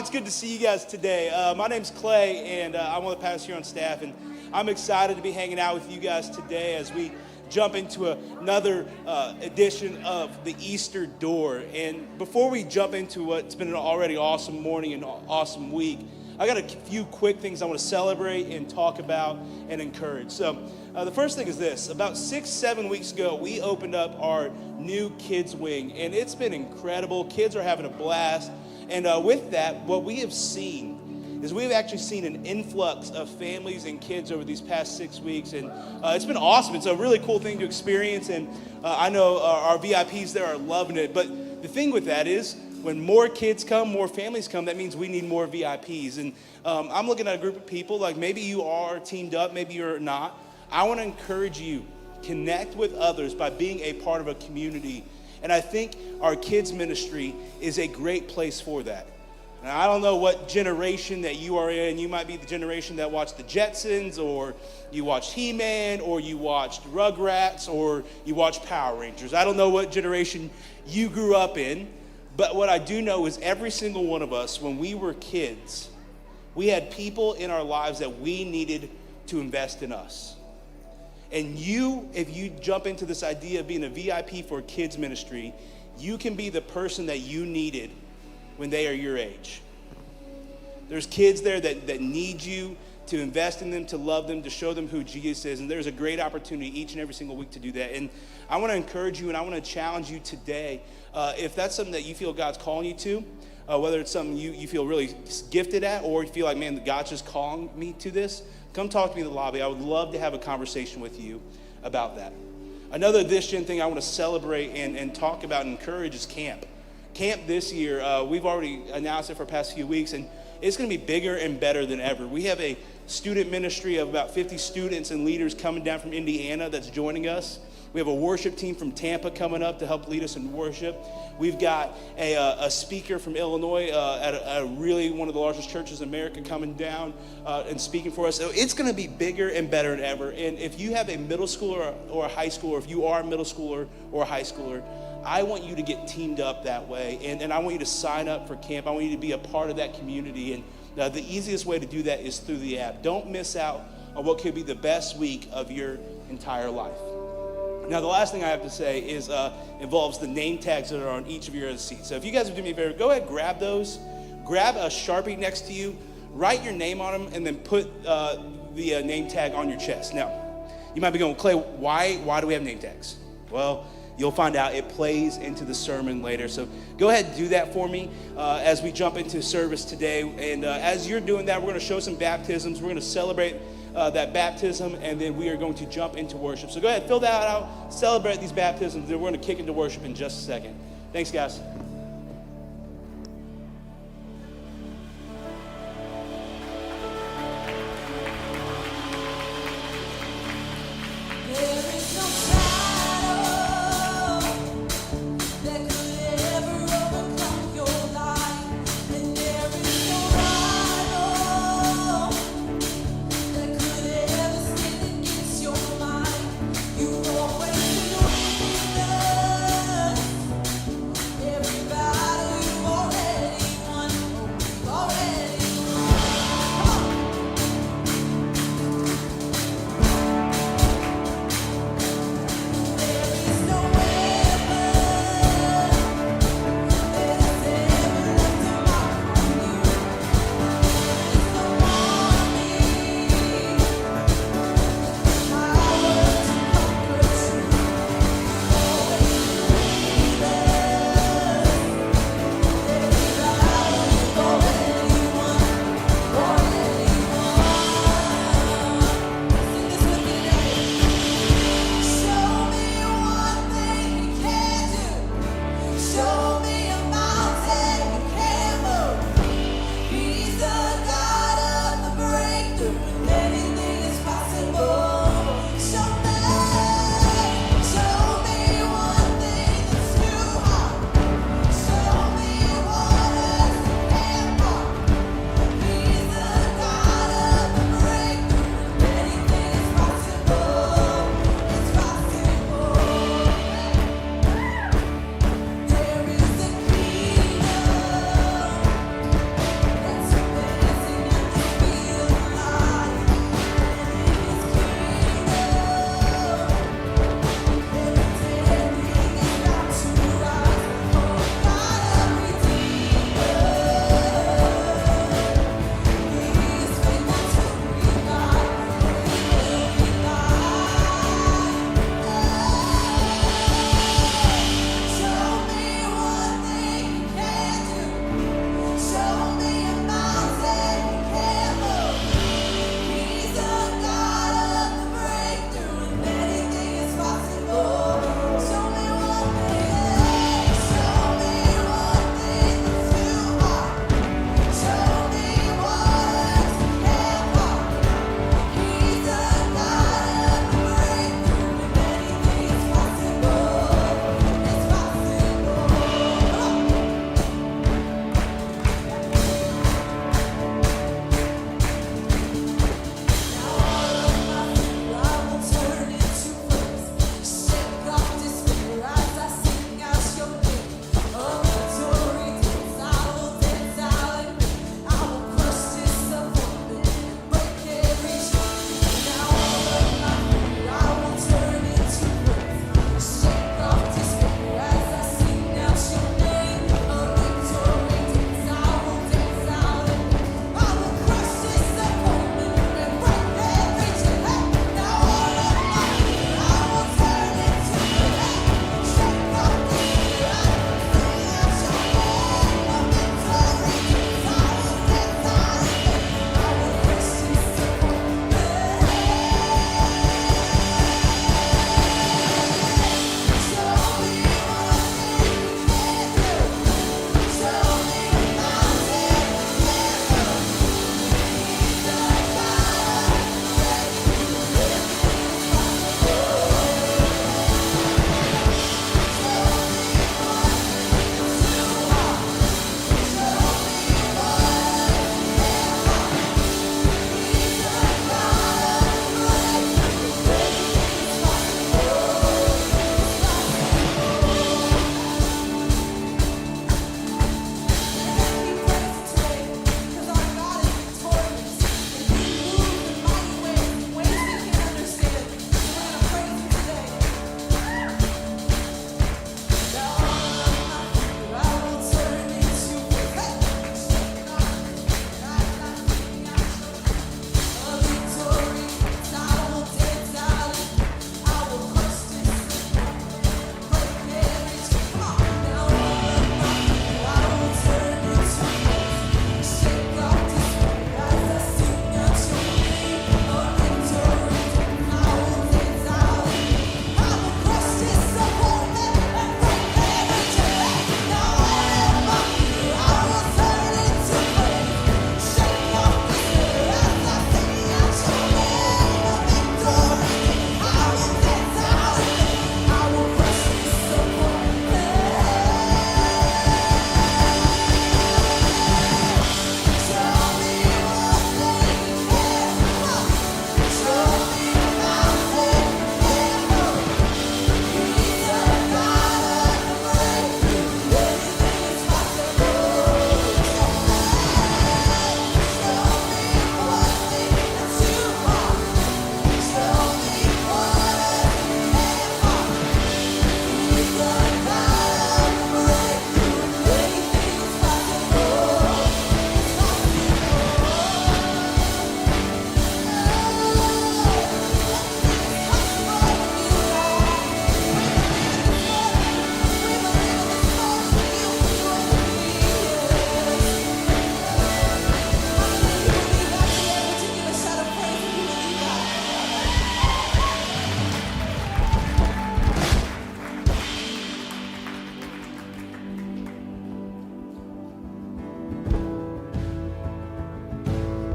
It's good to see you guys today. My name's Clay, and I'm one of the pastors here on staff, and I'm excited to be hanging out with you guys today as we jump into another edition of the Easter Door. And before we jump into what's been an already awesome morning and awesome week, I got a few quick things I want to celebrate and talk about and encourage. So the first thing is this. About 6-7 weeks ago, we opened up our new kids wing, and it's been incredible. Kids are having a blast. And with that, what we have seen is we've actually seen an influx of families and kids over these past 6 weeks. And it's been awesome. It's a really cool thing to experience. And I know our VIPs there are loving it. But the thing with that is when more kids come, more families come, that means we need more VIPs. And I'm looking at a group of people, like maybe you are teamed up, maybe you're not. I want to encourage you, connect with others by being a part of a community. And I think our kids ministry is a great place for that. Now, I don't know what generation that you are in. You might be the generation that watched the Jetsons, or you watched He-Man, or you watched Rugrats, or you watched Power Rangers. I don't know what generation you grew up in, but what I do know is every single one of us, when we were kids, we had people in our lives that we needed to invest in us. And you, if you jump into this idea of being a VIP for a kids ministry, you can be the person that you needed when they are your age. There's kids there that need you to invest in them, to love them, to show them who Jesus is. And there's a great opportunity each and every single week to do that. And I want to encourage you and I want to challenge you today. If that's something that you feel God's calling you to, whether it's something you feel really gifted at, or you feel like, man, God's just calling me to this, come talk to me in the lobby. I would love to have a conversation with you about that. Another addition thing I want to celebrate and talk about and encourage is camp. Camp this year, we've already announced it for the past few weeks, and it's going to be bigger and better than ever. We have a student ministry of about 50 students and leaders coming down from Indiana that's joining us. We have a worship team from Tampa coming up to help lead us in worship. We've got a speaker from Illinois at a really one of the largest churches in America coming down and speaking for us. So it's going to be bigger and better than ever. And if you have a middle schooler or a high schooler, if you are a middle schooler or a high schooler, I want you to get teamed up that way. And I want you to sign up for camp. I want you to be a part of that community. And the easiest way to do that is through the app. Don't miss out on what could be the best week of your entire life. Now, the last thing I have to say is involves the name tags that are on each of your seats. So if you guys would do me a favor, go ahead, grab those. Grab a Sharpie next to you. Write your name on them, and then put the name tag on your chest. Now, you might be going, Clay, why do we have name tags? Well, you'll find out. It plays into the sermon later. So go ahead and do that for me as we jump into service today. And as you're doing that, we're going to show some baptisms. We're going to celebrate that baptism, and then we are going to jump into worship. So go ahead, fill that out, celebrate these baptisms, then we're going to kick into worship in just a second. Thanks, guys. Every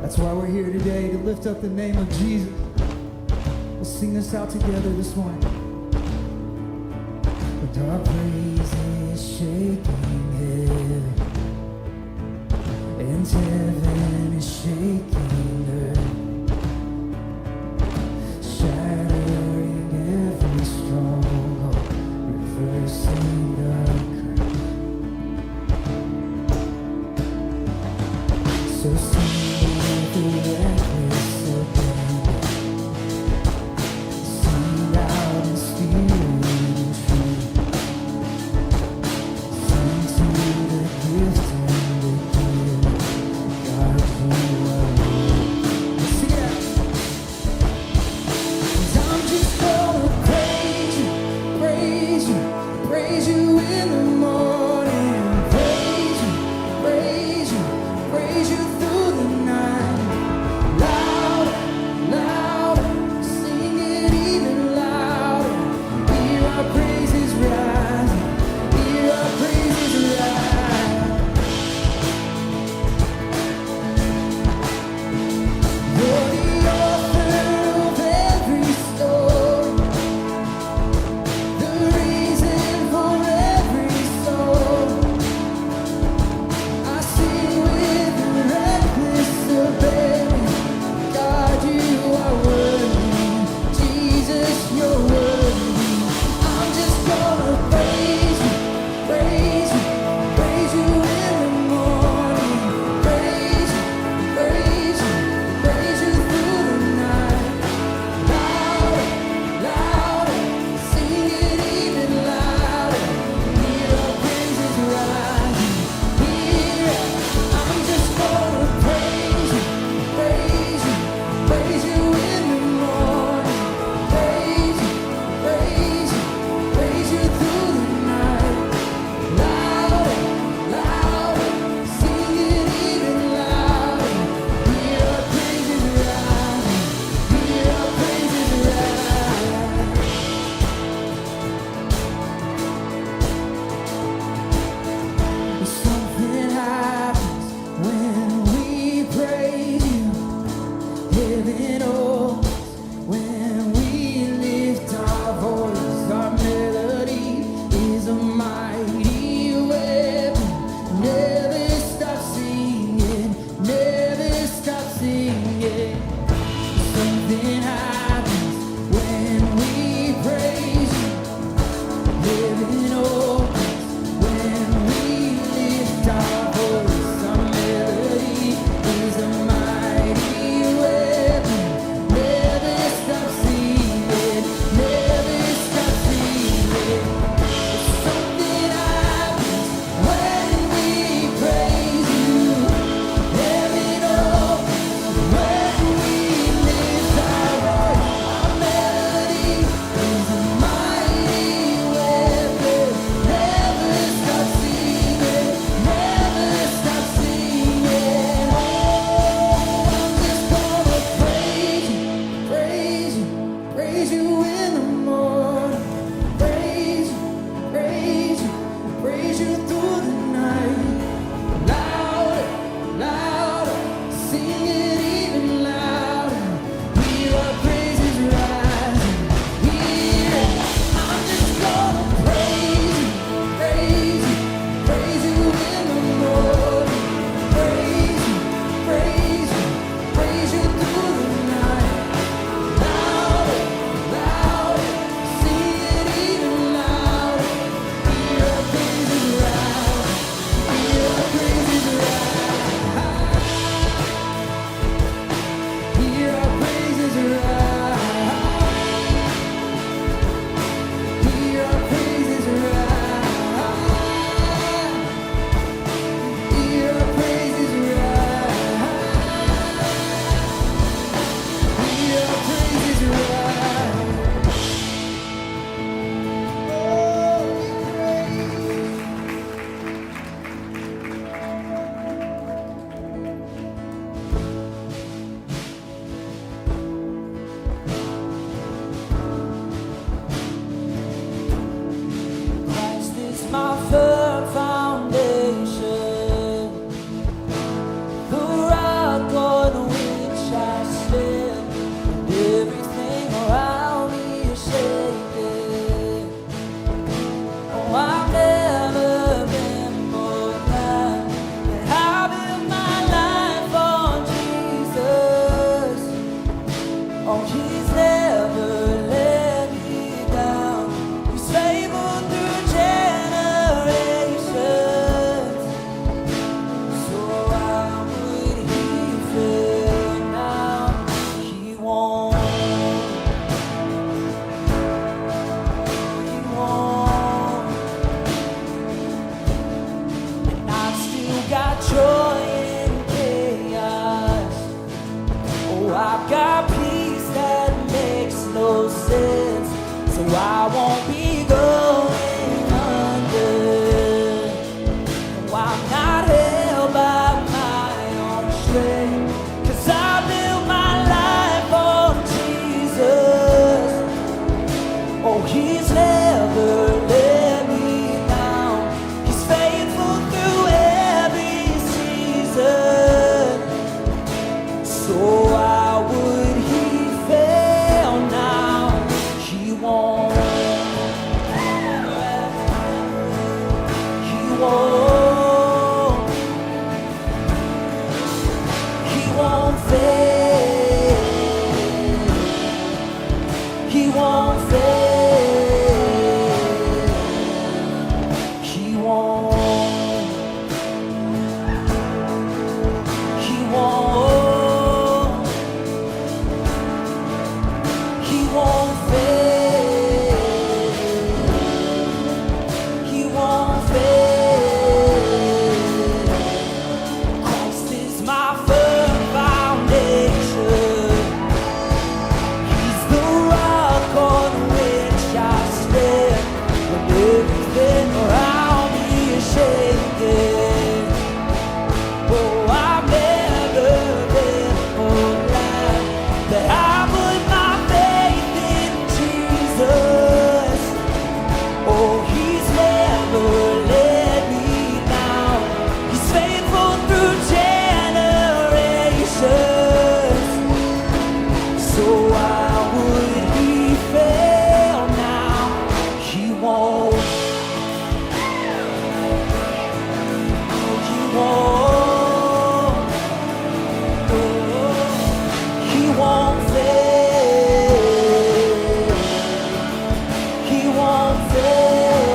That's why we're here today, to lift up the name of Jesus. We'll sing this out together this morning. And our praise is shaking heaven, and heaven is shaking earth, shattering every stronghold, reversing the curse. So sing with the reckless abandon, sing loud in spirit and truth, sing to the gift and the giver, God you are Lord. Let's sing it out. 'Cause I'm just gonna praise you, praise you, praise you in the morning, praise you, praise you, praise you through the night. I won't be going under. No, I'm not held by my own strength, 'cause I live my life on Jesus. Oh, He's never let me down. He's faithful through every season. So why would He fail now? He won't. He won't. He won't fail. He won't fail. He won't. He won't. He won't fail. He won't fail. Christ is my firm foundation. He's the rock on which I stand. When everything around me is shaking, oh, I've never been more glad that I put my faith in Jesus. Oh, He's never let me down. He's faithful through generations. So why would He fail now? He won't. He won't. He won't fail. He won't fail.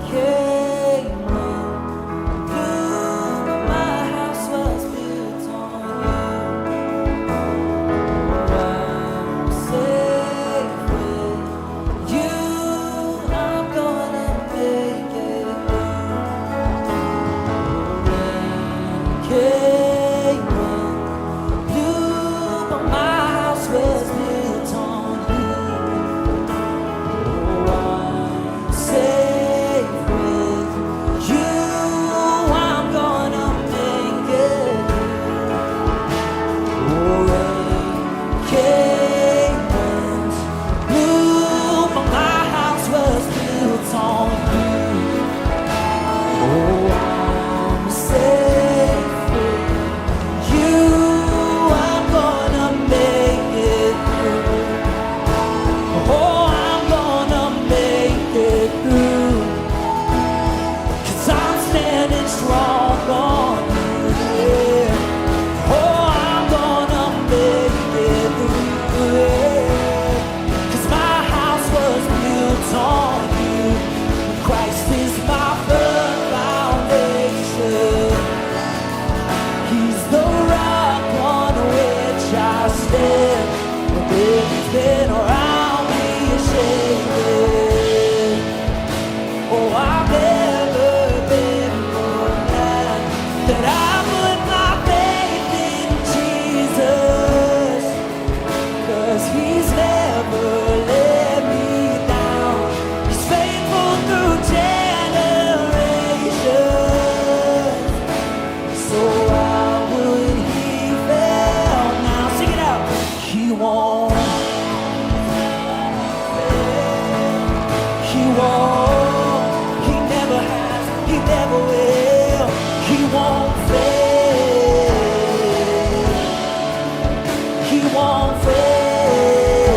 Came when my house was built on you. I'm safe with you. I'm gonna make it through. Came when my house was built on you. I'm safe with you. I'm gonna make it. Oh, rain came when blue, but my house was built on you. Oh, I'm safe with you. I'm gonna make it through. Oh, I'm gonna make it through. 'Cause I'm standing strong on you. Yeah. Oh, I'm gonna make it through. Yeah. 'Cause my house was built on you. Christ is my firm foundation. He's the rock on which I stand. When everything around me is shaking, oh, I've never been more glad that I put my faith in Jesus. 'Cause He's never let me down. He's faithful through generations. So why would He fail now? Sing it out. He won't. He won't. He never has. He never will. He won't fail. He won't fail.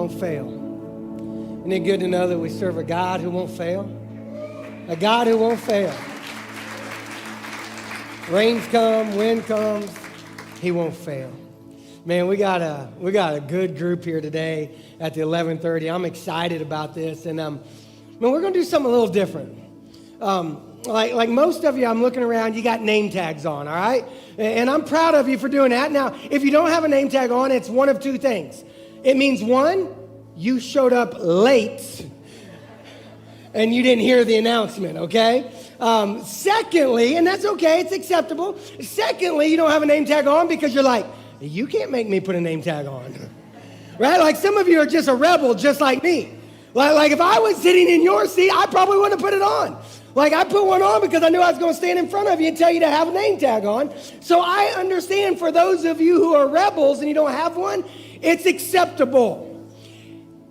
won't fail. Isn't it good to know that we serve a God who won't fail? A God who won't fail. Rains come, wind comes, he won't fail. Man, we got a good group here today at the 11:30. I'm excited about this, and man, we're gonna do something a little different. Like most of you, I'm looking around, you got name tags on, all right? And I'm proud of you for doing that. Now, if you don't have a name tag on, it's one of two things. It means one, you showed up late and you didn't hear the announcement, okay? Secondly, and that's okay, it's acceptable. Secondly, you don't have a name tag on because you're like, you can't make me put a name tag on, right? Like some of you are just a rebel just like me. Like if I was sitting in your seat, I probably wouldn't have put it on. Like I put one on because I knew I was going to stand in front of you and tell you to have a name tag on. So I understand for those of you who are rebels and you don't have one, it's acceptable.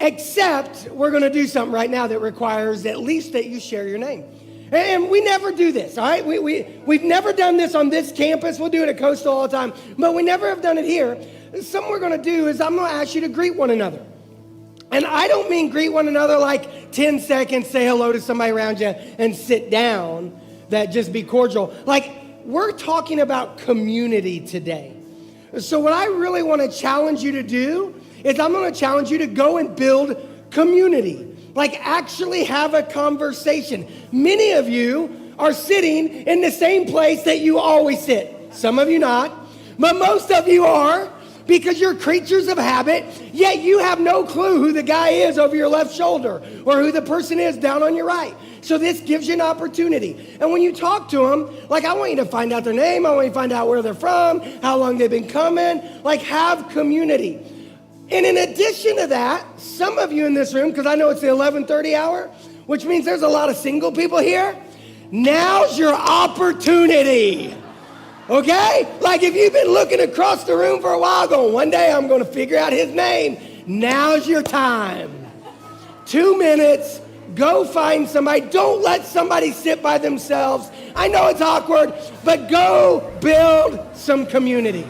Except we're going to do something right now that requires at least that you share your name. And we never do this, all right? We've never done this on this campus. We'll do it at Coastal all the time, but we never have done it here. Something we're going to do is I'm going to ask you to greet one another. And I don't mean greet one another like 10 seconds, say hello to somebody around you and sit down, that just be cordial. Like we're talking about community today. So what I really want to challenge you to do is I'm going to challenge you to go and build community. Like actually have a conversation. Many of you are sitting in the same place that you always sit. Some of you not, but most of you are. Because you're creatures of habit, yet you have no clue who the guy is over your left shoulder or who the person is down on your right. So this gives you an opportunity. And when you talk to them, like I want you to find out their name, I want you to find out where they're from, how long they've been coming, like have community. And in addition to that, some of you in this room, because I know it's the 11:30 hour, which means there's a lot of single people here, now's your opportunity. Okay? Like if you've been looking across the room for a while going, one day I'm going to figure out his name. Now's your time. 2 minutes. Go find somebody. Don't let somebody sit by themselves. I know it's awkward, but go build some community.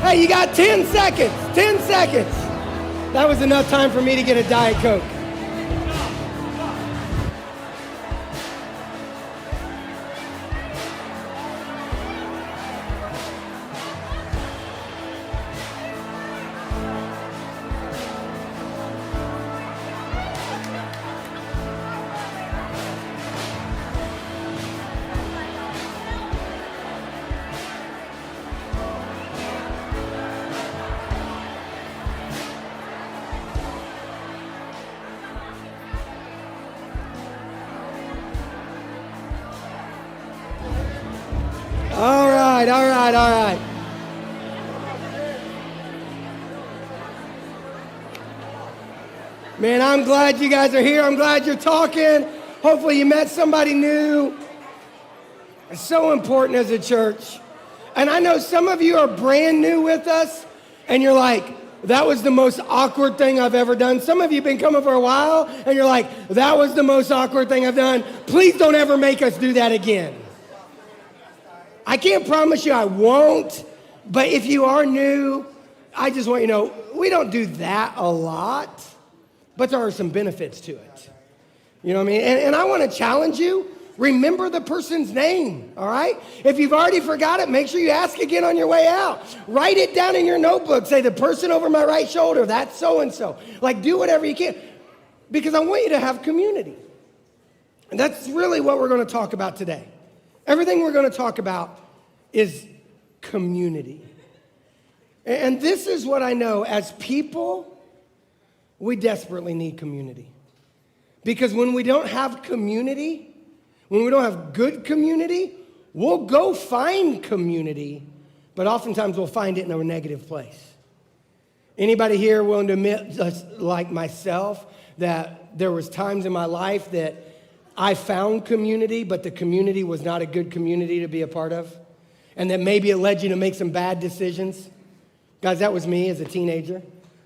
Hey, you got 10 seconds, 10 seconds. That was enough time for me to get a Diet Coke. All right. Man, I'm glad you guys are here. I'm glad you're talking. Hopefully you met somebody new. It's so important as a church And I know some of you are brand new with us, and you're like, that was the most awkward thing I've ever done. Some of you have been coming for a while, and you're like, that was the most awkward thing I've done. Please don't ever make us do that again. I can't promise you I won't, but if you are new, I just want you to know, we don't do that a lot, but there are some benefits to it. You know what I mean? And I want to challenge you. Remember the person's name, all right? If you've already forgot it, make sure you ask again on your way out. Write it down in your notebook. Say, the person over my right shoulder, that's so-and-so. Like, do whatever you can, because I want you to have community. And that's really what we're going to talk about today. Everything we're going to talk about is community. And this is what I know. As people, we desperately need community. Because when we don't have community, when we don't have good community, we'll go find community, but oftentimes we'll find it in a negative place. Anybody here willing to admit, just like myself, that there was times in my life that I found community, but the community was not a good community to be a part of? And that maybe it led you to make some bad decisions? Guys, that was me as a teenager.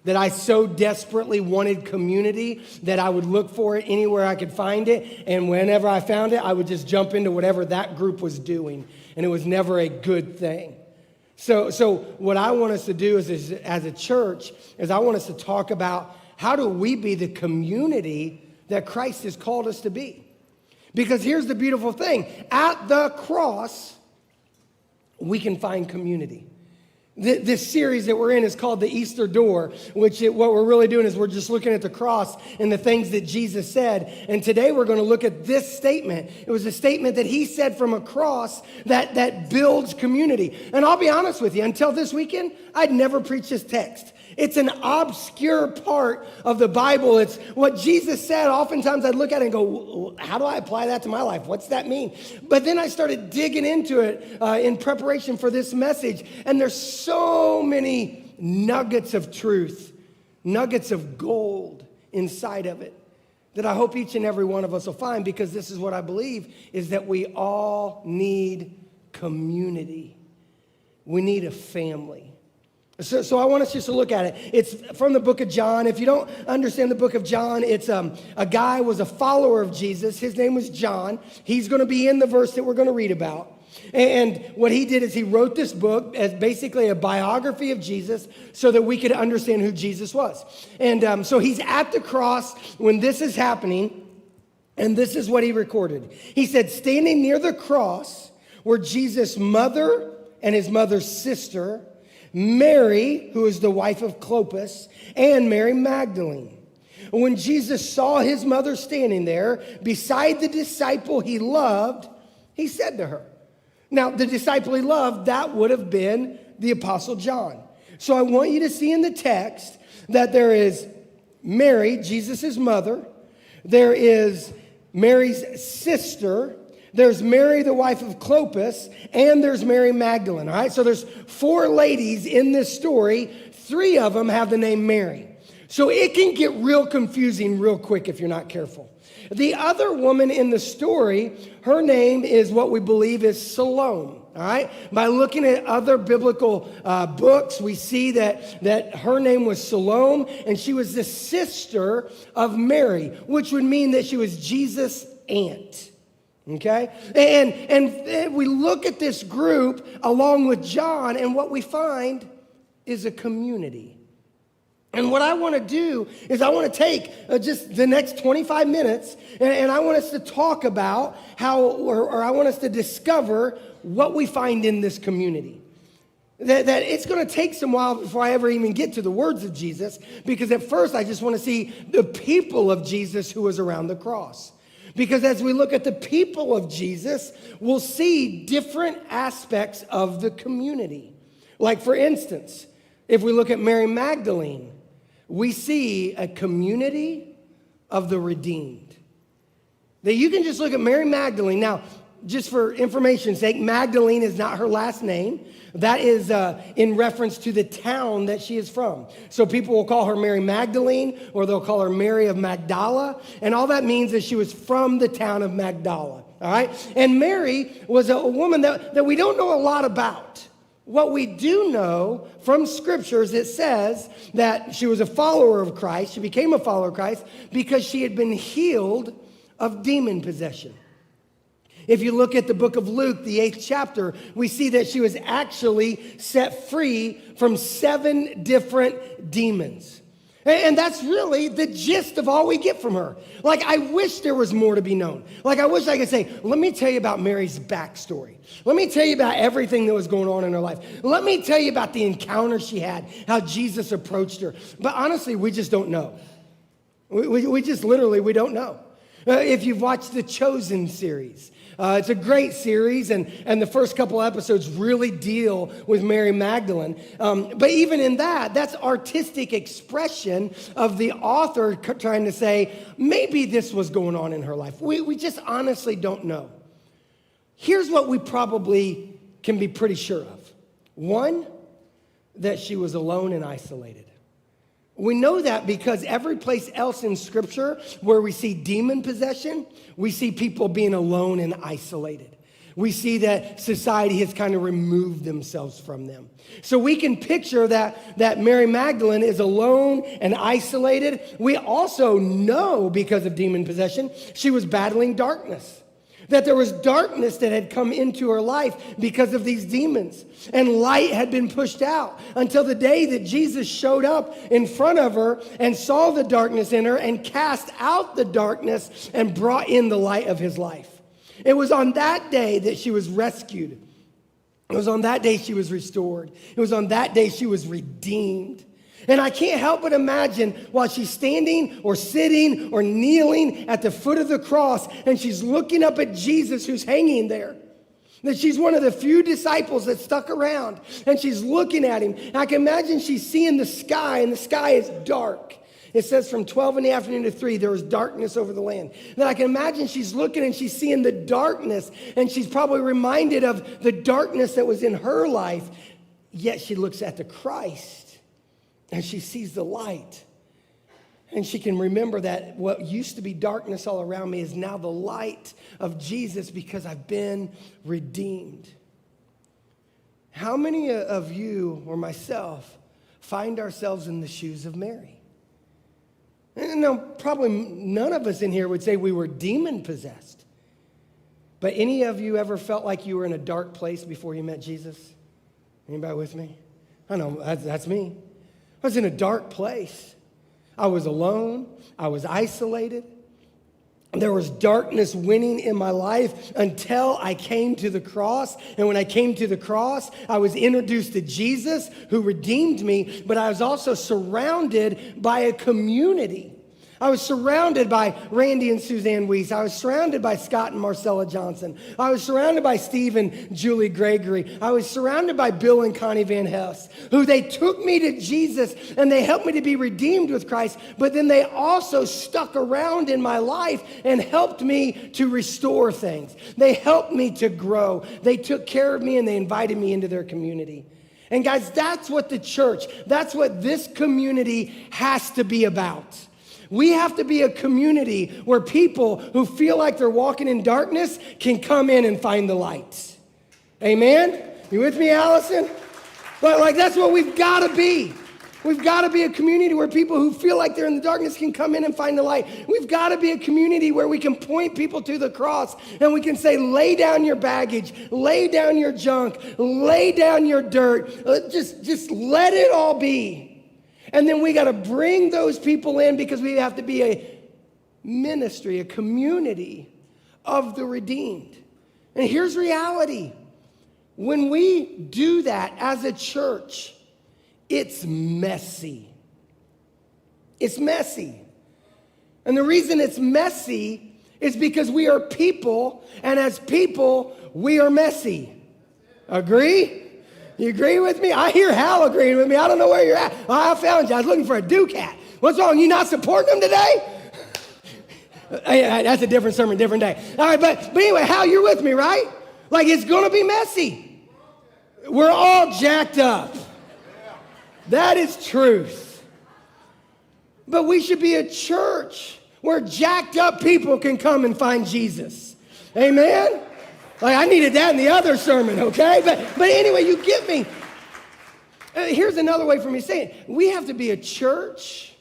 That I so desperately wanted community that I would look for it anywhere I could find it. And whenever I found it, I would just jump into whatever that group was doing. And it was never a good thing. So what I want us to do is as a church is I want us to talk about how do we be the community that Christ has called us to be. Because here's the beautiful thing. At the cross, we can find community. This series that we're in is called The Easter Door, what we're really doing is we're just looking at the cross and the things that Jesus said. And today we're going to look at this statement. It was a statement that he said from a cross that builds community. And I'll be honest with you, until this weekend, I'd never preached this text. It's an obscure part of the Bible. It's what Jesus said. Oftentimes I'd look at it and go, how do I apply that to my life? What's that mean? But then I started digging into it in preparation for this message. And there's so many nuggets of truth, nuggets of gold inside of it that I hope each and every one of us will find, because this is what I believe, is that we all need community. We need a family. So I want us just to look at it. It's from the book of John. If you don't understand the book of John, it's a guy was a follower of Jesus. His name was John. He's going to be in the verse that we're going to read about. And what he did is he wrote this book as basically a biography of Jesus so that we could understand who Jesus was. And so he's at the cross when this is happening, and this is what he recorded. He said, standing near the cross were Jesus' mother and his mother's sister, Mary, who is the wife of Clopas, and Mary Magdalene. When Jesus saw his mother standing there beside the disciple he loved, he said to her. Now, the disciple he loved, that would have been the Apostle John. So I want you to see in the text that there is Mary, Jesus' mother. There is Mary's sister. There's Mary, the wife of Clopas, and there's Mary Magdalene, all right? So there's 4 ladies in this story. 3 of them have the name Mary. So it can get real confusing real quick if you're not careful. The other woman in the story, her name is what we believe is Salome, all right? By looking at other biblical books, we see that her name was Salome, and she was the sister of Mary, which would mean that she was Jesus' aunt. Okay? And we look at this group along with John, and what we find is a community. And what I want to do is I want to take just the next 25 minutes, and I want us to talk about how, or I want us to discover what we find in this community. That it's going to take some while before I ever even get to the words of Jesus, because at first I just want to see the people of Jesus who was around the cross. Because as we look at the people of Jesus, we'll see different aspects of the community. Like, for instance, if we look at Mary Magdalene, we see a community of the redeemed. That you can just look at Mary Magdalene. Now, just for information's sake, Magdalene is not her last name. That is in reference to the town that she is from. So people will call her Mary Magdalene, or they'll call her Mary of Magdala. And all that means is she was from the town of Magdala. All right? And Mary was a woman that we don't know a lot about. What we do know from scriptures, it says that she was a follower of Christ. She became a follower of Christ because she had been healed of demon possession. If you look at the book of Luke, the 8th chapter, we see that she was actually set free from 7 different demons. And that's really the gist of all we get from her. Like, I wish there was more to be known. Like, I wish I could say, let me tell you about Mary's backstory. Let me tell you about everything that was going on in her life. Let me tell you about the encounter she had, how Jesus approached her. But honestly, we just don't know. We just literally, we don't know. If you've watched the Chosen series, it's a great series, and the first couple episodes really deal with Mary Magdalene. But even in that, that's artistic expression of the author trying to say, maybe this was going on in her life. We just honestly don't know. Here's what we probably can be pretty sure of. One, that she was alone and isolated. We know that because every place else in Scripture where we see demon possession, we see people being alone and isolated. We see that society has kind of removed themselves from them. So we can picture that Mary Magdalene is alone and isolated. We also know, because of demon possession, she was battling darkness. That there was darkness that had come into her life because of these demons. And light had been pushed out until the day that Jesus showed up in front of her and saw the darkness in her and cast out the darkness and brought in the light of his life. It was on that day that she was rescued. It was on that day she was restored. It was on that day she was redeemed. And I can't help but imagine while she's standing or sitting or kneeling at the foot of the cross and she's looking up at Jesus who's hanging there, that she's one of the few disciples that stuck around and she's looking at him. And I can imagine she's seeing the sky, and the sky is dark. It says from 12 in the afternoon to 3, there was darkness over the land. Then I can imagine she's looking and she's seeing the darkness, and she's probably reminded of the darkness that was in her life. Yet she looks at the Christ and she sees the light. And she can remember that what used to be darkness all around me is now the light of Jesus because I've been redeemed. How many of you or myself find ourselves in the shoes of Mary? And now, probably none of us in here would say we were demon possessed. But any of you ever felt like you were in a dark place before you met Jesus? Anybody with me? I know, that's me. I was in a dark place. I was alone. I was isolated. There was darkness winning in my life until I came to the cross. And when I came to the cross, I was introduced to Jesus who redeemed me, but I was also surrounded by a community. I was surrounded by Randy and Suzanne Weiss. I was surrounded by Scott and Marcella Johnson. I was surrounded by Steve and Julie Gregory. I was surrounded by Bill and Connie Van Hess, who they took me to Jesus and they helped me to be redeemed with Christ, but then they also stuck around in my life and helped me to restore things. They helped me to grow. They took care of me and they invited me into their community. And guys, that's what the church, that's what this community has to be about. We have to be a community where people who feel like they're walking in darkness can come in and find the light. Amen? You with me, Allison? Like that's what we've got to be. We've got to be a community where people who feel like they're in the darkness can come in and find the light. We've got to be a community where we can point people to the cross and we can say, lay down your baggage, lay down your junk, lay down your dirt. Just let it all be. And then we got to bring those people in because we have to be a ministry, a community of the redeemed. And here's reality. When we do that as a church, it's messy. It's messy. And the reason it's messy is because we are people, and as people, we are messy. Agree? You agree with me? I hear Hal agreeing with me. I don't know where you're at. Oh, I found you. I was looking for a Ducat. What's wrong? You not supporting them today? That's a different sermon, different day. All right, but anyway, Hal, you're with me, right? Like, it's going to be messy. We're all jacked up. That is truth. But we should be a church where jacked up people can come and find Jesus. Amen? Like, I needed that in the other sermon, okay? But anyway, you get me. Here's another way for me to say it. We have to be a church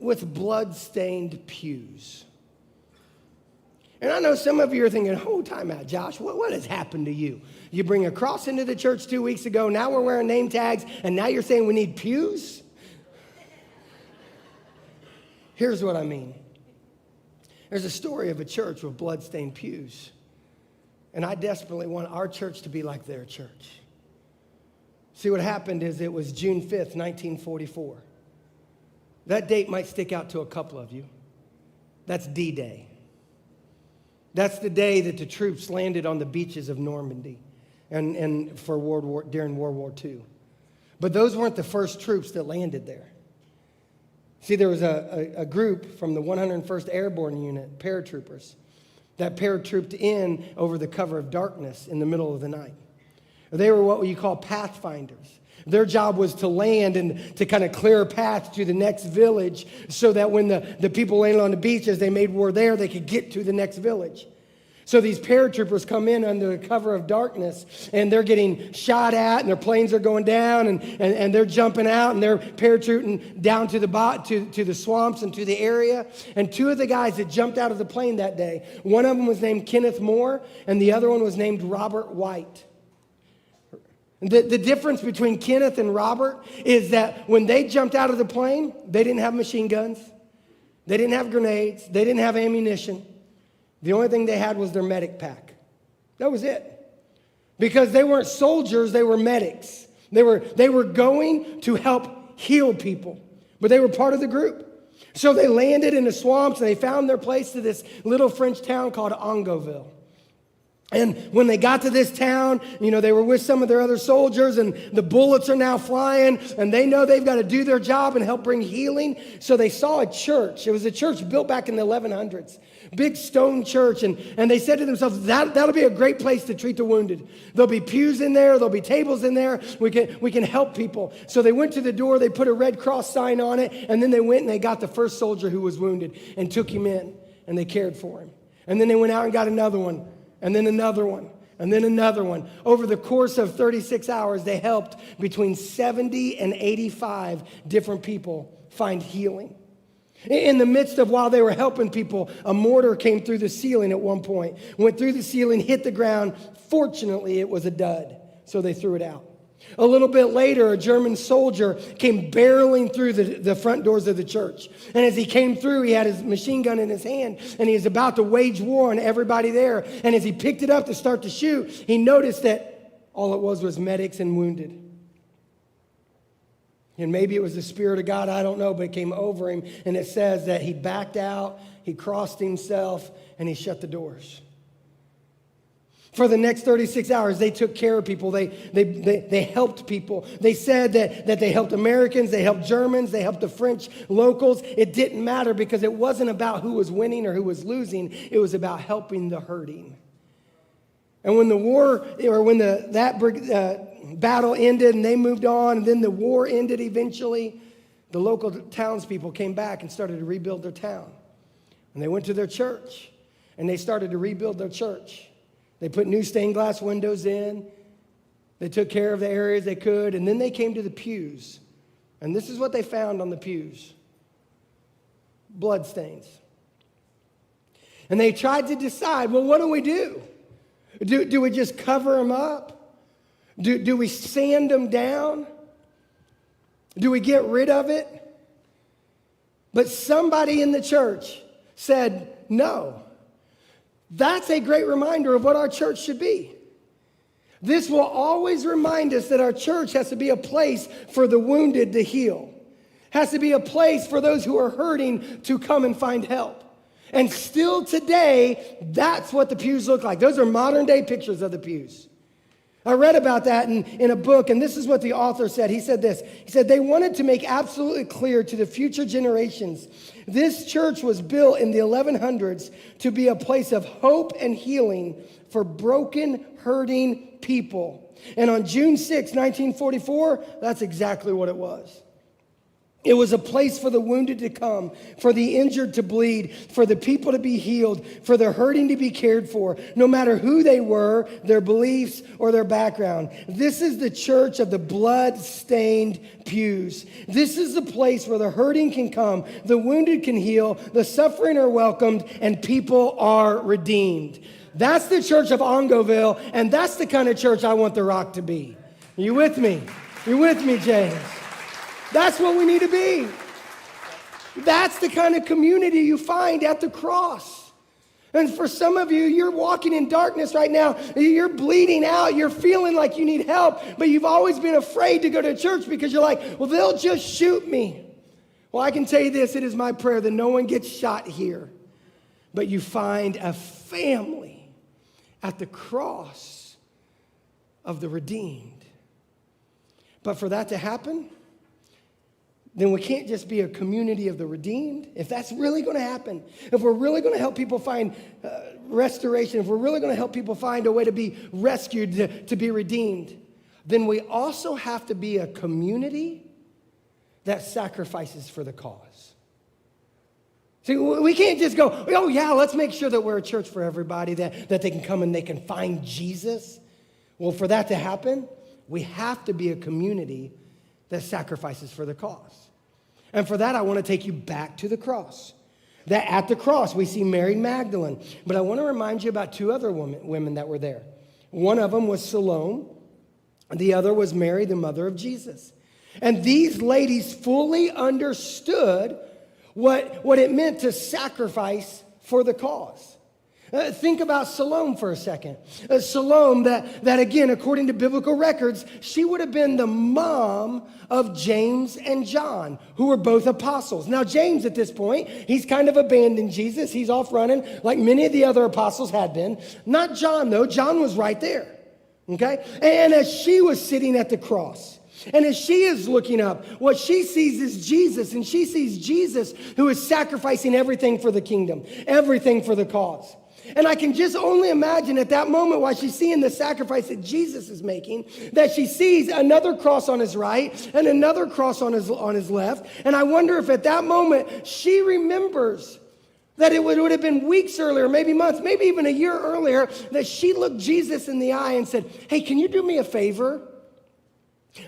with blood-stained pews. And I know some of you are thinking, oh, time out, Josh, what has happened to you? You bring a cross into the church 2 weeks ago, now we're wearing name tags, and now you're saying we need pews? Here's what I mean. There's a story of a church with blood-stained pews. And I desperately want our church to be like their church. See, what happened is it was June 5th, 1944. That date might stick out to a couple of you. That's D-Day. That's the day that the troops landed on the beaches of Normandy and for during World War II. But those weren't the first troops that landed there. See, there was a group from the 101st Airborne Unit, paratroopers, that paratrooped in over the cover of darkness in the middle of the night. They were what you call pathfinders. Their job was to land and to kind of clear a path to the next village so that when the people landed on the beach, as they made war there, they could get to the next village. So these paratroopers come in under the cover of darkness, and they're getting shot at, and their planes are going down, and they're jumping out, and they're paratrooting down to the swamps and to the area. And two of the guys that jumped out of the plane that day, one of them was named Kenneth Moore, and the other one was named Robert White. The difference between Kenneth and Robert is that when they jumped out of the plane, they didn't have machine guns. They didn't have grenades. They didn't have ammunition. The only thing they had was their medic pack. That was it. Because they weren't soldiers, they were medics. They were going to help heal people, but they were part of the group. So they landed in the swamps, and they found their place to this little French town called Ongoville. And when they got to this town, they were with some of their other soldiers, and the bullets are now flying, and they know they've got to do their job and help bring healing. So they saw a church. It was a church built back in the 1100s, big stone church, and they said to themselves, that'll be a great place to treat the wounded. There'll be pews in there. There'll be tables in there. We can help people. So they went to the door. They put a Red Cross sign on it, and then they went and they got the first soldier who was wounded and took him in, and they cared for him. And then they went out and got another one. And then another one, and then another one. Over the course of 36 hours, they helped between 70 and 85 different people find healing. In the midst of while they were helping people, a mortar came through the ceiling at one point, went through the ceiling, hit the ground. Fortunately, it was a dud, so they threw it out. A little bit later, a German soldier came barreling through the front doors of the church. And as he came through, he had his machine gun in his hand, and he was about to wage war on everybody there. And as he picked it up to start to shoot, he noticed that all it was medics and wounded. And maybe it was the Spirit of God, I don't know, but it came over him. And it says that he backed out, he crossed himself, and he shut the doors. For the next 36 hours, they took care of people. They helped people. They said that they helped Americans, they helped Germans, they helped the French locals. It didn't matter because it wasn't about who was winning or who was losing. It was about helping the hurting. And when the war, or when that battle ended and they moved on, and then the war ended eventually, the local townspeople came back and started to rebuild their town. And they went to their church, and they started to rebuild their church. They put new stained glass windows in. They took care of the areas they could. And then they came to the pews. And this is what they found on the pews. Bloodstains. And they tried to decide, well, what do we do? Do we just cover them up? Do we sand them down? Do we get rid of it? But somebody in the church said, no. That's a great reminder of what our church should be. This will always remind us that our church has to be a place for the wounded to heal. Has to be a place for those who are hurting to come and find help. And still today, that's what the pews look like. Those are modern day pictures of the pews. I read about that in a book, and this is what the author said. He said this. He said, they wanted to make absolutely clear to the future generations, this church was built in the 1100s to be a place of hope and healing for broken, hurting people. And on June 6, 1944, that's exactly what it was. It was a place for the wounded to come, for the injured to bleed, for the people to be healed, for the hurting to be cared for, no matter who they were, their beliefs, or their background. This is the church of the blood-stained pews. This is the place where the hurting can come, the wounded can heal, the suffering are welcomed, and people are redeemed. That's the church of Ongoville, and that's the kind of church I want the Rock to be. Are you with me? You're with me, James? That's what we need to be. That's the kind of community you find at the cross. And for some of you, you're walking in darkness right now. You're bleeding out. You're feeling like you need help, but you've always been afraid to go to church because you're like, well, they'll just shoot me. Well, I can tell you this. It is my prayer that no one gets shot here, but you find a family at the cross of the redeemed. But for that to happen, then we can't just be a community of the redeemed. If that's really going to happen, if we're really going to help people find restoration, if we're really going to help people find a way to be rescued, to be redeemed, then we also have to be a community that sacrifices for the cause. See, we can't just go, oh yeah, let's make sure that we're a church for everybody, that they can come and they can find Jesus. Well, for that to happen, we have to be a community that sacrifices for the cause. And for that, I want to take you back to the cross. That at the cross, we see Mary Magdalene. But I want to remind you about two other women that were there. One of them was Salome. The other was Mary, the mother of Jesus. And these ladies fully understood what it meant to sacrifice for the cause. Think about Salome for a second. Salome, that again, according to biblical records, she would have been the mom of James and John, who were both apostles. Now, James at this point, he's kind of abandoned Jesus. He's off running like many of the other apostles had been. Not John, though. John was right there. Okay? And as she was sitting at the cross, and as she is looking up, what she sees is Jesus, and she sees Jesus who is sacrificing everything for the kingdom, everything for the cause. And I can just only imagine at that moment while she's seeing the sacrifice that Jesus is making, that she sees another cross on his right and another cross on his left. And I wonder if at that moment she remembers that it would have been weeks earlier, maybe months, maybe even a year earlier, that she looked Jesus in the eye and said, hey, can you do me a favor?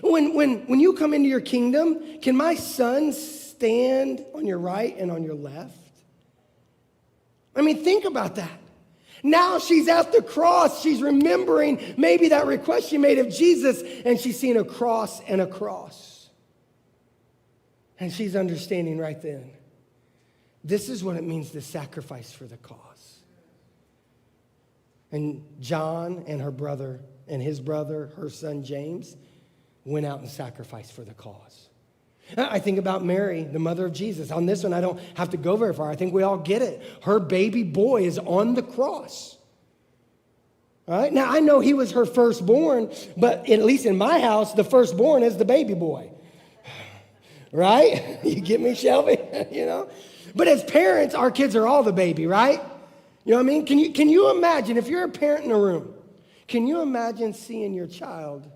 When you come into your kingdom, can my son stand on your right and on your left? I mean, think about that. Now she's at the cross. She's remembering maybe that request she made of Jesus, and she's seeing a cross and a cross. And she's understanding right then, this is what it means to sacrifice for the cause. And John and her brother and his brother, her son James, went out and sacrificed for the cause. I think about Mary, the mother of Jesus. On this one, I don't have to go very far. I think we all get it. Her baby boy is on the cross. All right? Now, I know he was her firstborn, but at least in my house, the firstborn is the baby boy. Right? You get me, Shelby? You know? But as parents, our kids are all the baby, right? You know what I mean? Can you imagine, if you're a parent in a room, can you imagine seeing your child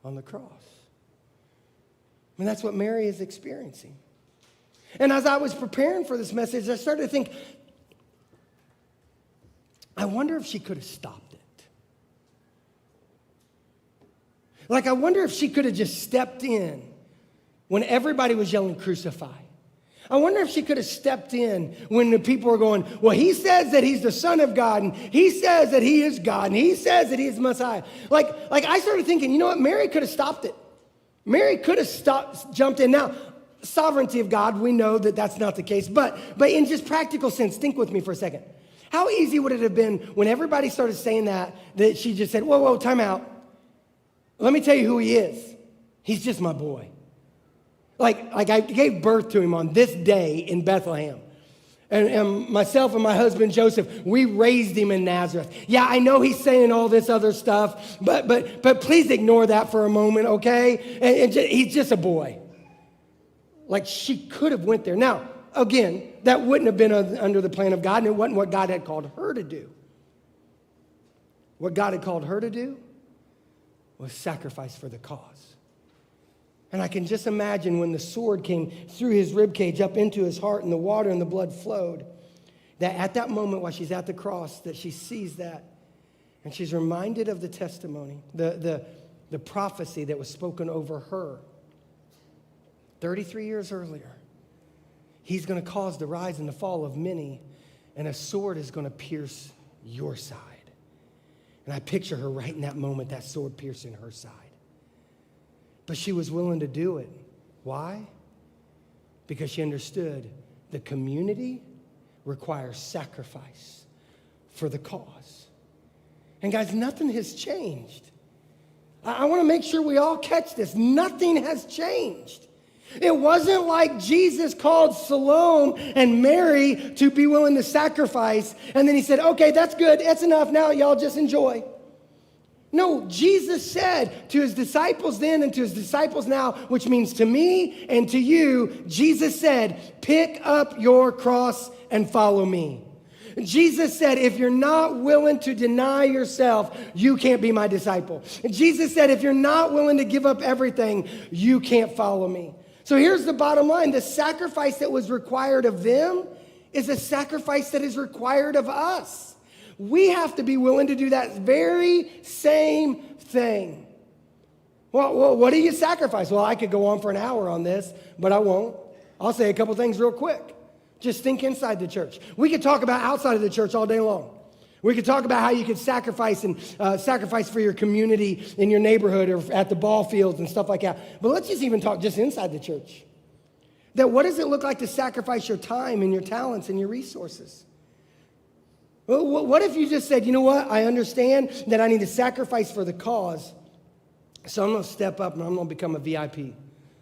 on the cross? I mean, that's what Mary is experiencing. And as I was preparing for this message, I started to think, I wonder if she could have stopped it. Like, I wonder if she could have just stepped in when everybody was yelling, crucify. I wonder if she could have stepped in when the people were going, well, he says that he's the Son of God, and he says that he is God, and he says that he is Messiah. Like I started thinking, you know what? Mary could have stopped it. Mary could have jumped in. Now, sovereignty of God, we know that that's not the case. But in just practical sense, think with me for a second. How easy would it have been when everybody started saying that she just said, whoa, time out. Let me tell you who he is. He's just my boy. Like I gave birth to him on this day in Bethlehem. And myself and my husband, Joseph, we raised him in Nazareth. Yeah, I know he's saying all this other stuff, but please ignore that for a moment, okay? And he's just a boy. Like, she could have went there. Now, again, that wouldn't have been under the plan of God, and it wasn't what God had called her to do. What God had called her to do was sacrifice for the cause. And I can just imagine when the sword came through his ribcage up into his heart and the water and the blood flowed, that at that moment while she's at the cross, that she sees that. And she's reminded of the testimony, the prophecy that was spoken over her 33 years earlier. He's going to cause the rise and the fall of many, and a sword is going to pierce your side. And I picture her right in that moment, that sword piercing her side. But she was willing to do it. Why? Because she understood the community requires sacrifice for the cause. And guys, nothing has changed. I want to make sure we all catch this. Nothing has changed. It wasn't like Jesus called Salome and Mary to be willing to sacrifice, and then he said, okay, that's good, that's enough, now y'all just enjoy. No, Jesus said to his disciples then and to his disciples now, which means to me and to you, Jesus said, pick up your cross and follow me. Jesus said, if you're not willing to deny yourself, you can't be my disciple. And Jesus said, if you're not willing to give up everything, you can't follow me. So here's the bottom line. The sacrifice that was required of them is a sacrifice that is required of us. We have to be willing to do that very same thing. Well, what do you sacrifice? Well, I could go on for an hour on this, but I won't. I'll say a couple things real quick. Just think inside the church. We could talk about outside of the church all day long. We could talk about how you could sacrifice and sacrifice for your community in your neighborhood or at the ball fields and stuff like that. But let's just even talk just inside the church. That what does it look like to sacrifice your time and your talents and your resources? Well, what if you just said, you know what? I understand that I need to sacrifice for the cause. So I'm going to step up and I'm going to become a VIP.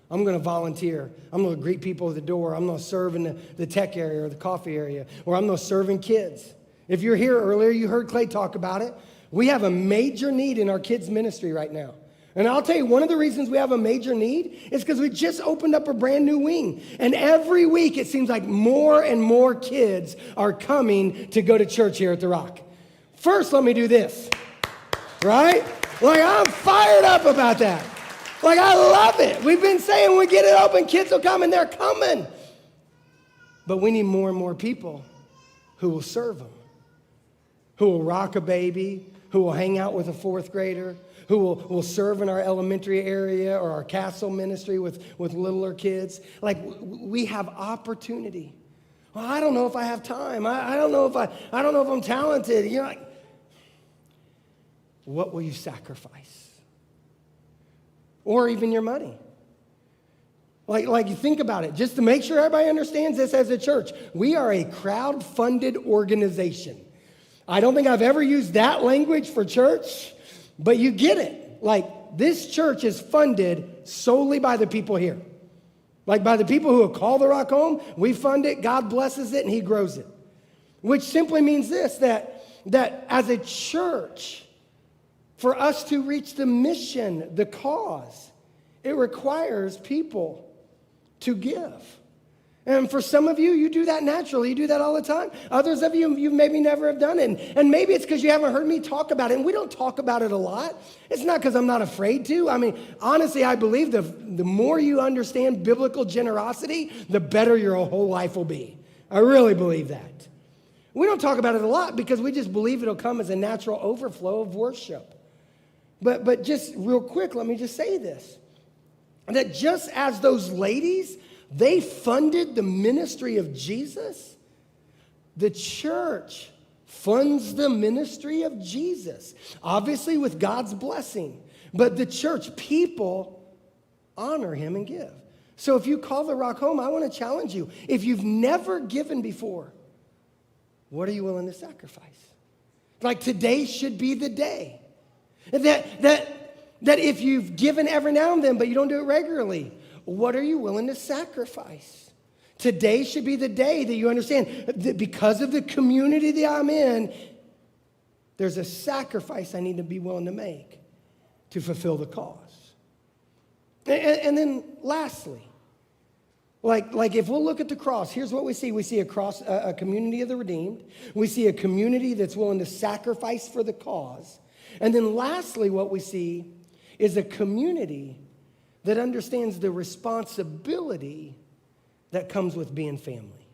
I'm going to volunteer. I'm going to greet people at the door. I'm going to serve in the tech area or the coffee area. Or I'm going to serve in kids. If you're here earlier, you heard Clay talk about it. We have a major need in our kids' ministry right now. And I'll tell you, one of the reasons we have a major need is because we just opened up a brand new wing. And every week, it seems like more and more kids are coming to go to church here at The Rock. First, let me do this, right? Like, I'm fired up about that. Like, I love it. We've been saying when we get it open, kids will come, and they're coming. But we need more and more people who will serve them, who will rock a baby, who will hang out with a fourth grader, who will serve in our elementary area or our castle ministry with littler kids. Like, we have opportunity. Well, I don't know if I have time. I don't know if I'm talented. You're like, what will you sacrifice? Or even your money. Like you think about it, just to make sure everybody understands this as a church. We are a crowd-funded organization. I don't think I've ever used that language for church, but you get it. Like, this church is funded solely by the people here. Like, by the people who have called The Rock home, we fund it, God blesses it, and he grows it. Which simply means this, that as a church, for us to reach the mission, the cause, it requires people to give. And for some of you, you do that naturally. You do that all the time. Others of you, you maybe never have done it. And maybe it's because you haven't heard me talk about it. And we don't talk about it a lot. It's not because I'm not afraid to. I mean, honestly, I believe the more you understand biblical generosity, the better your whole life will be. I really believe that. We don't talk about it a lot because we just believe it'll come as a natural overflow of worship. But just real quick, let me just say this. That just as those ladies, they funded the ministry of Jesus, the church funds the ministry of Jesus. Obviously with God's blessing. But the church people honor him and give. So if you call The Rock home, I want to challenge you. If you've never given before, what are you willing to sacrifice? Like, today should be the day. That if you've given every now and then, but you don't do it regularly, what are you willing to sacrifice? Today should be the day that you understand that because of the community that I'm in, there's a sacrifice I need to be willing to make to fulfill the cause. And then lastly, like if we'll look at the cross, here's what we see. We see a community of the redeemed. We see a community that's willing to sacrifice for the cause. And then lastly, what we see is a community that understands the responsibility that comes with being family.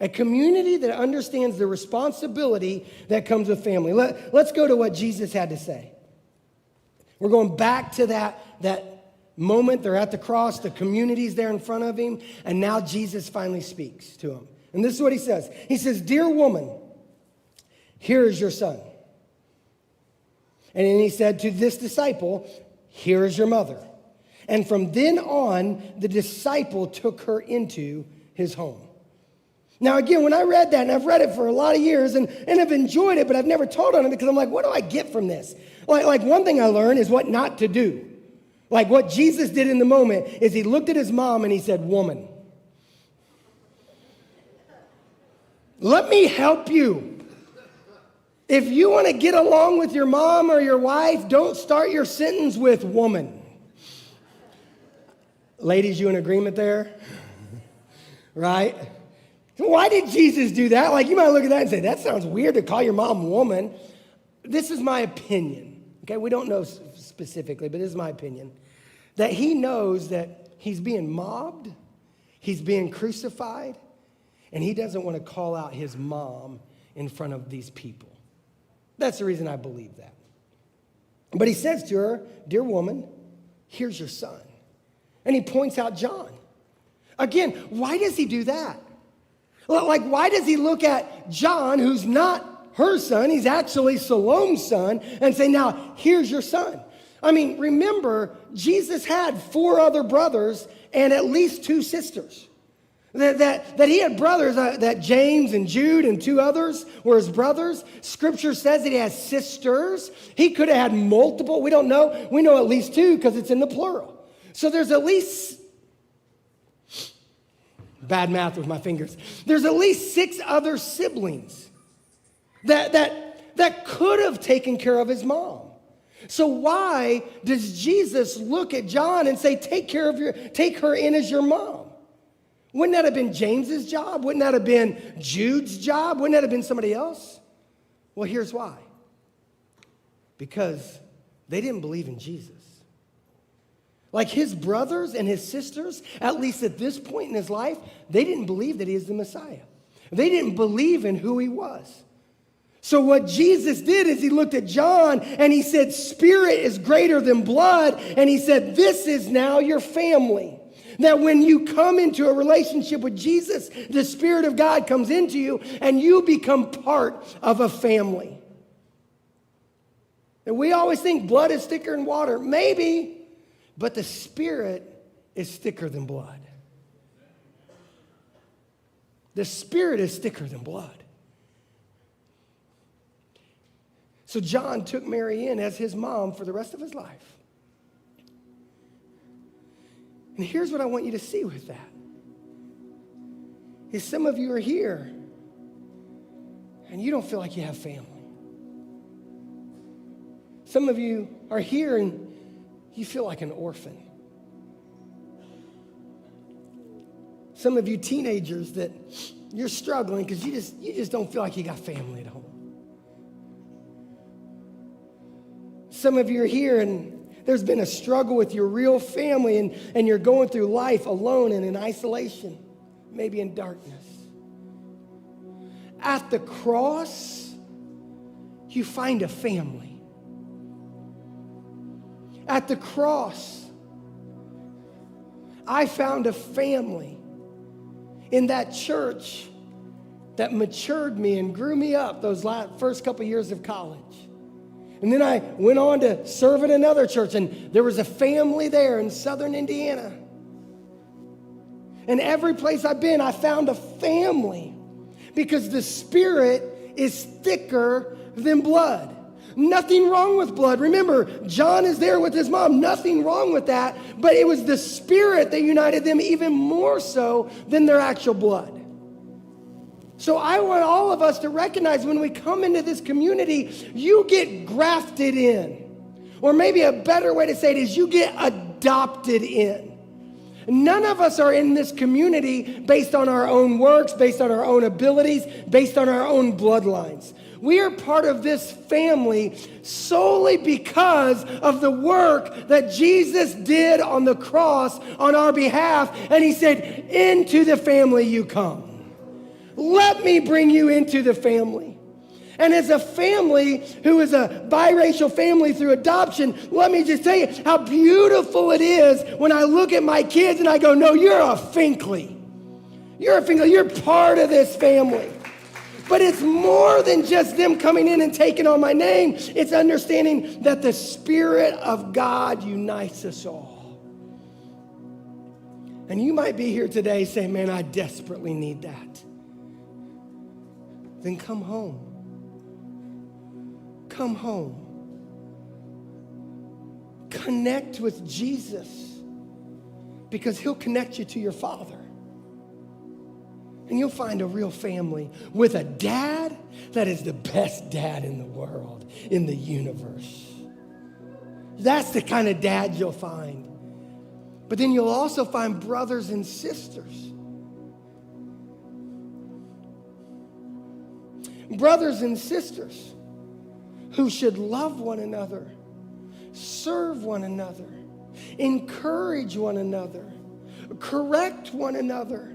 A community that understands the responsibility that comes with family. Let's go to what Jesus had to say. We're going back to that moment. They're at the cross. The community's there in front of him. And now Jesus finally speaks to him. And this is what he says. He says, "Dear woman, here is your son." And then he said to this disciple, "Here is your mother." And from then on, the disciple took her into his home. Now, again, when I read that, and I've read it for a lot of years, and I've enjoyed it, but I've never taught on it because I'm like, what do I get from this? Like one thing I learned is what not to do. Like what Jesus did in the moment is he looked at his mom and he said, "Woman, let me help you. If you want to get along with your mom or your wife, don't start your sentence with woman." Ladies, you in agreement there? Right? Why did Jesus do that? Like, you might look at that and say, that sounds weird to call your mom woman. This is my opinion. Okay, we don't know specifically, but this is my opinion. That he knows that he's being mobbed, he's being crucified, and he doesn't want to call out his mom in front of these people. That's the reason I believe that. But he says to her, "Dear woman, here's your son." And he points out John. Again, why does he do that? Like, why does he look at John, who's not her son, he's actually Salome's son, and say, "Now, here's your son"? I mean, remember, Jesus had 4 other brothers and at least 2 sisters. That he had brothers, that James and Jude and 2 others were his brothers. Scripture says that he has sisters. He could have had multiple. We don't know. We know at least 2 because it's in the plural. So there's at least, bad math with my fingers, there's at least 6 other siblings that could have taken care of his mom. So why does Jesus look at John and say, take her in as your mom? Wouldn't that have been James's job? Wouldn't that have been Jude's job? Wouldn't that have been somebody else? Well, here's why. Because they didn't believe in Jesus. Like his brothers and his sisters, at least at this point in his life, they didn't believe that he is the Messiah. They didn't believe in who he was. So what Jesus did is he looked at John and he said, "Spirit is greater than blood." And he said, "This is now your family." That when you come into a relationship with Jesus, the Spirit of God comes into you and you become part of a family. And we always think blood is thicker than water. Maybe, but the Spirit is thicker than blood. The Spirit is thicker than blood. So John took Mary in as his mom for the rest of his life. And here's what I want you to see with that. Is some of you are here and you don't feel like you have family. Some of you are here and you feel like an orphan. Some of you teenagers that you're struggling because you just don't feel like you got family at home. Some of you are here and there's been a struggle with your real family and you're going through life alone and in isolation, maybe in darkness. At the cross, you find a family. At the cross, I found a family in that church that matured me and grew me up those first couple years of college. And then I went on to serve in another church, and there was a family there in southern Indiana. And every place I've been, I found a family because the Spirit is thicker than blood. Nothing wrong with blood. Remember, John is there with his mom. Nothing wrong with that. But it was the Spirit that united them even more so than their actual blood. So I want all of us to recognize when we come into this community, you get grafted in. Or maybe a better way to say it is you get adopted in. None of us are in this community based on our own works, based on our own abilities, based on our own bloodlines. We are part of this family solely because of the work that Jesus did on the cross on our behalf. And he said, into the family you come. Let me bring you into the family. And as a family who is a biracial family through adoption, let me just tell you how beautiful it is when I look at my kids and I go, no, you're a Finkley. You're a Finkley. You're part of this family. But it's more than just them coming in and taking on my name. It's understanding that the Spirit of God unites us all. And you might be here today saying, man, I desperately need that. Then come home. Come home. Connect with Jesus because he'll connect you to your Father. And you'll find a real family with a dad that is the best dad in the world, in the universe. That's the kind of dad you'll find. But then you'll also find brothers and sisters. Brothers and sisters who should love one another, serve one another, encourage one another, correct one another.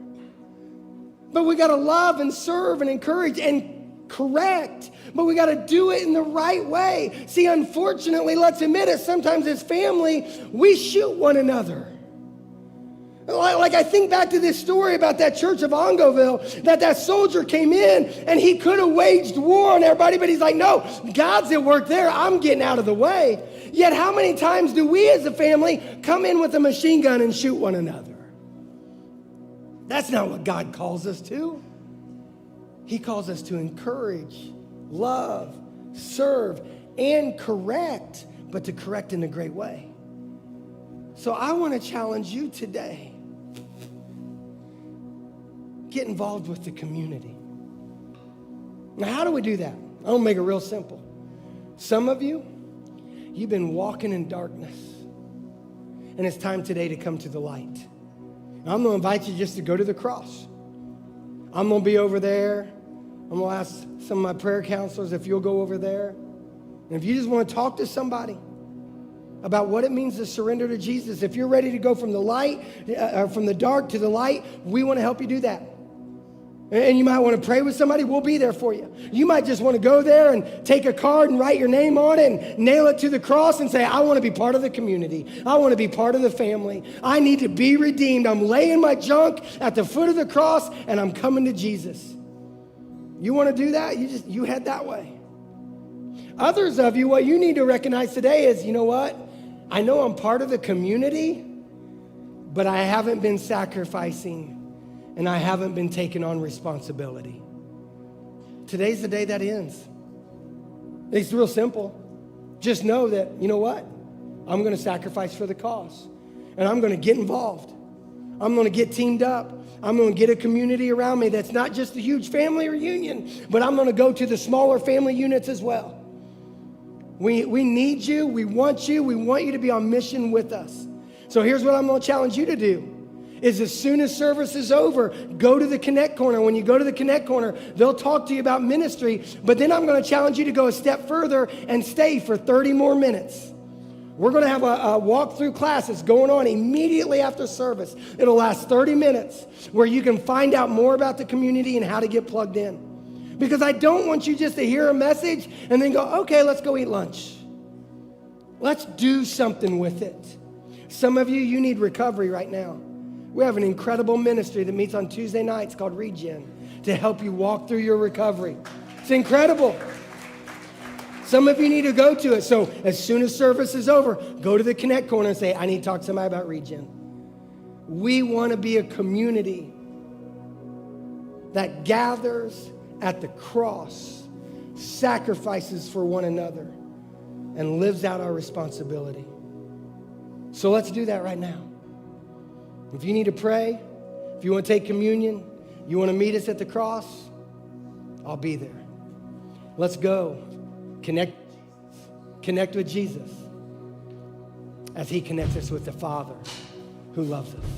But we got to love and serve and encourage and correct, but we got to do it in the right way. See, unfortunately, let's admit it, sometimes as family, we shoot one another. Like I think back to this story about that church of Ongoville, that soldier came in and he could have waged war on everybody, but he's like, no, God's at work there. I'm getting out of the way. Yet how many times do we as a family come in with a machine gun and shoot one another? That's not what God calls us to. He calls us to encourage, love, serve, and correct, but to correct in a great way. So I want to challenge you today. Get involved with the community. Now, how do we do that? I'm going to make it real simple. Some of you, you've been walking in darkness, and it's time today to come to the light. I'm going to invite you just to go to the cross. I'm going to be over there. I'm going to ask some of my prayer counselors if you'll go over there. And if you just want to talk to somebody about what it means to surrender to Jesus, if you're ready to go from the light, from the dark to the light, we want to help you do that. And you might want to pray with somebody. We'll be there for you. You might just want to go there and take a card and write your name on it and nail it to the cross and say, I want to be part of the community. I want to be part of the family. I need to be redeemed. I'm laying my junk at the foot of the cross and I'm coming to Jesus. You want to do that? You head that way. Others of you, what you need to recognize today is, you know what? I know I'm part of the community, but I haven't been sacrificing and I haven't been taking on responsibility. Today's the day that ends. It's real simple. Just know that, you know what? I'm going to sacrifice for the cause. And I'm going to get involved. I'm going to get teamed up. I'm going to get a community around me that's not just a huge family reunion, but I'm going to go to the smaller family units as well. We need you. We want you. We want you to be on mission with us. So here's what I'm going to challenge you to do. Is as soon as service is over, go to the Connect Corner. When you go to the Connect Corner, they'll talk to you about ministry, but then I'm going to challenge you to go a step further and stay for 30 more minutes. We're going to have a walk-through class that's going on immediately after service. It'll last 30 minutes where you can find out more about the community and how to get plugged in. Because I don't want you just to hear a message and then go, okay, let's go eat lunch. Let's do something with it. Some of you need recovery right now. We have an incredible ministry that meets on Tuesday nights called Regen to help you walk through your recovery. It's incredible. Some of you need to go to it. So as soon as service is over, go to the Connect Corner and say, I need to talk to somebody about Regen. We want to be a community that gathers at the cross, sacrifices for one another, and lives out our responsibility. So let's do that right now. If you need to pray, if you want to take communion, you want to meet us at the cross, I'll be there. Let's go. Connect with Jesus as he connects us with the Father who loves us.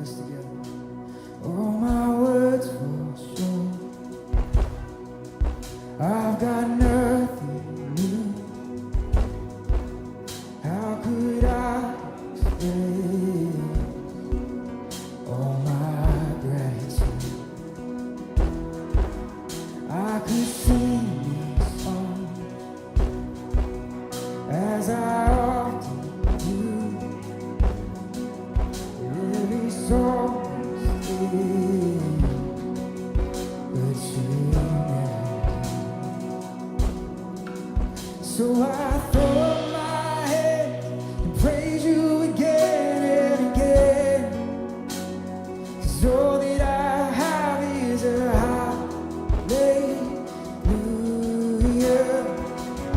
this together. All my words fall short. I've got nothing new. How could I explain all my gratitude? I could sing this song as I often do. Every song is filled with sweetness. So I throw up my head and praise you again and again. 'Cause all that I have is a hallelujah,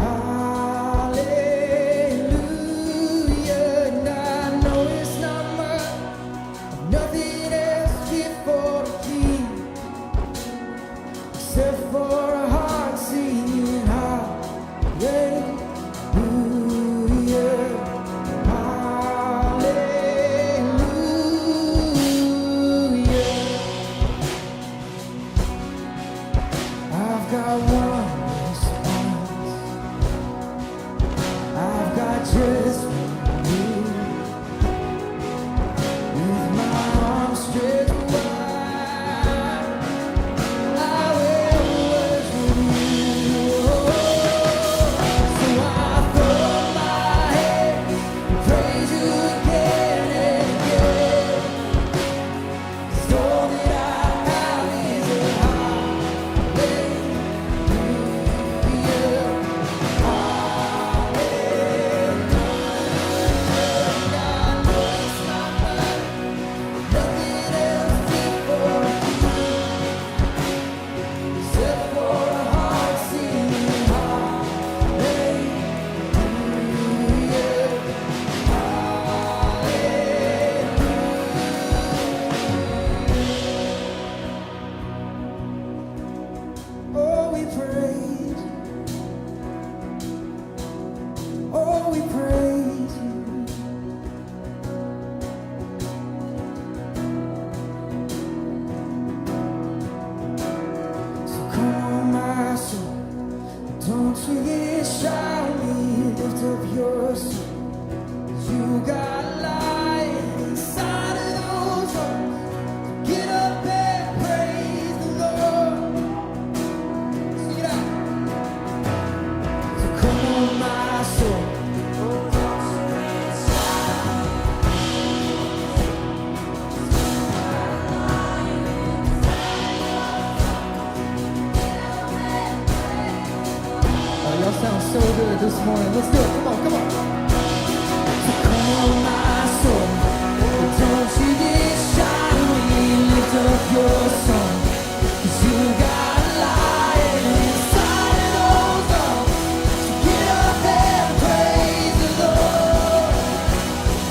hallelujah. And I know it's not much, nothing else fit for a king except for a heart singing hallelujah, hallelujah. I've got one response. I've got just you. With my arms stretched wide, I will worship you. So I throw up my head and praise you again and again. 'Cause all that I have is a hallelujah, oh, we praise you. Oh, we praise you. So come on, my soul, don't you get shy on me. Lift up your soul. 'Cause you got life inside of those arms. Get up and praise the Lord. Sing it out. So come on, my soul. Oh, y'all sound so good this morning. Let's do it. Come on, come on. So come on, my soul. Don't you get shy when you lift up your song. 'Cause you got life inside of those arms. So get up and praise the Lord.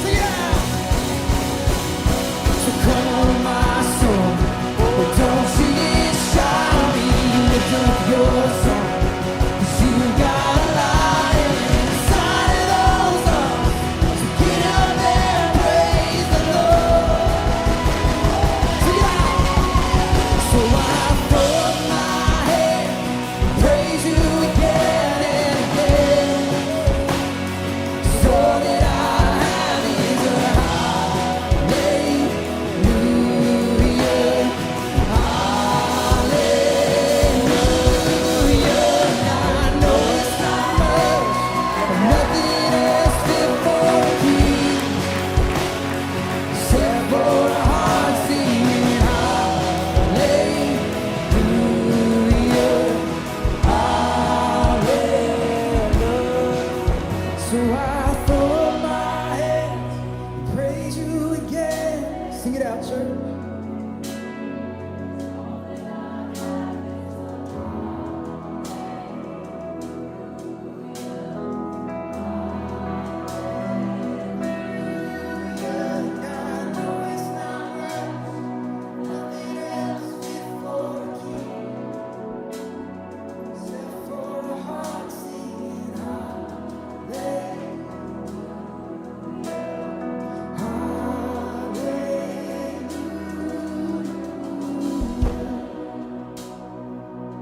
Sing it out. So come on, my soul. Don't you get shy when you lift up your song. 'Cause you got life inside of those arms. So get up and praise the Lord. Sing it out. So I throw up my head and praise you again and again. 'Cause all that I have is a hallelujah, hallelujah. And I know it's not much, but nothing else fit for a king except for a heart singing hallelujah, hallelujah. So I throw up my hands and praise you again. Sing it out, church.